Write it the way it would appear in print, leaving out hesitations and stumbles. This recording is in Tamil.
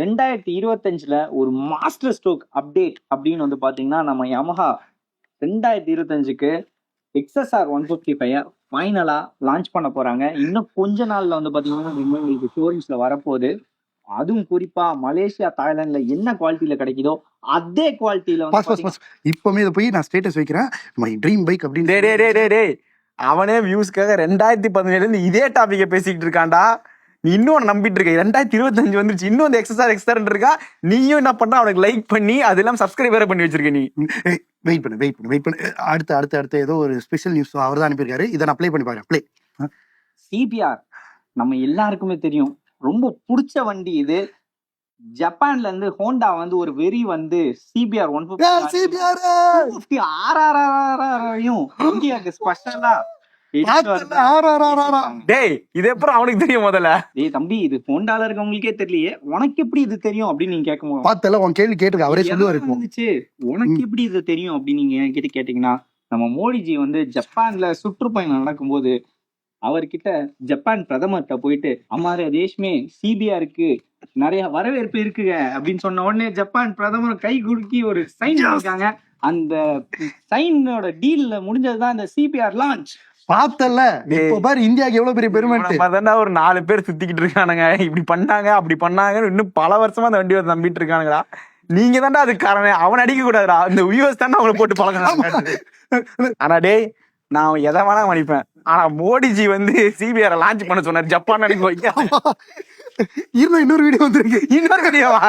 2025ல ஒரு மாஸ்டர் ஸ்ட்ரோக் அப்டேட் அப்படின்னு வந்து பாத்தீங்கன்னா நம்ம Yamaha 2025க்கு XSR 155 ஃபைனலா லான்ச் பண்ண போறாங்க. இன்னும் கொஞ்ச நாள்ல வந்து பாத்தீங்கன்னா உங்களுக்கு ஷோரூம்ஸ்ல வரப்போகுது. அதுவும் குறிப்பா மலேசியா, தாய்லாந்துல என்ன குவாலிட்டியில கிடைக்குதோ அதே குவாலிட்டியில வந்து இப்பவுமே இதை போய் நான் ஸ்டேட்டஸ் வைக்கிறேன், மை ட்ரீம் பைக் அப்படின்னு. அவனே வியூஸ்க்காக 2017 இதே டாபிக்கை பேசிக்கிட்டு இருக்கான்டா. நீ இன்னும் நம்பிட்டு இருக்க 2025 வந்துருச்சு, இன்னும் அந்த எக்ஸர் இருக்கா. நீயும் என்ன பண்ற, அவனுக்கு லைக் பண்ணி அது எல்லாம் சப்ஸ்கிரைப் வேற பண்ணி வச்சிருக்க. நீ வெயிட் பண்ணு. அடுத்து ஏதோ ஒரு ஸ்பெஷல் நியூஸ் அவர் தான் அனுப்பியிருக்காரு. இதை நான் ப்ளே பண்ணி பாருங்க. ப்ளே. சிபிஆர் நம்ம எல்லாருக்குமே தெரியும், ரொம்ப பிடிச்ச வண்டி இது. ஜப்பான்ல இருந்து ஹோண்டா வந்து ஒரு வெறி வந்து சிபிஆர் 150 ஆர்ஆர்ஆரையும் இந்தியாவுக்கு ஸ்பெஷலா டேய் இது எப்பறம் அவனுக்கு தெரியும் முதல்ல? டேய் தம்பி, இது ஹோண்டால இருக்கவங்களுக்கே தெரியலையே, உனக்கு எப்படி இது தெரியும் அப்படின்னு நீங்க கேட்கும் பார்த்தல உன் கேள்வி கேட்டுக்க அவரே சொல்லுவாரு. உனக்கு எப்படி இது தெரியும் அப்படின்னு நீங்க என்கிட்ட கேட்டீங்கன்னா, நம்ம மோடிஜி வந்து ஜப்பான்ல சுற்றுப்பயணம் நடக்கும்போது அவர்கிட்ட ஜப்பான் பிரதமர்கிட்ட போயிட்டு, அம்மாரே தேஷ்மே சிபிஆருக்கு நிறைய வரவேற்பு இருக்குங்க அப்படின்னு சொன்ன உடனே ஜப்பான் பிரதமர் கை குலுக்கி ஒரு சைன் இருக்காங்க. அந்த சைனோட டீல்ல முடிஞ்சதுதான் இந்த சிபிஆர் லான்ச். பார்த்தல பாரு இந்தியாவுக்கு எவ்வளவு பெரிய பெருமை. ஒரு 4 பேர் சுத்திக்கிட்டு இருக்கானுங்க, இப்படி பண்ணாங்க அப்படி பண்ணாங்கன்னு இன்னும் பல வருஷமா அந்த வண்டியை நம்பிட்டு இருக்கானுங்களா. நீங்க தாண்டா அதுக்கு காரணம். அவன் அடிக்க கூடாதுடா, இந்த வியூவர்ஸ் தானே அவங்களை போட்டு பழகினாங்க. ஆனா டேய், நான் எதை வேணா மன்னிப்பேன், ஆனா மோடிஜி வந்து சிபிஆர் லான்ச் பண்ண சொன்னார் ஜப்பான். அடிக்க இன்னொரு வீடியோ வந்துருக்கு. இன்னொரு வீடியோவா?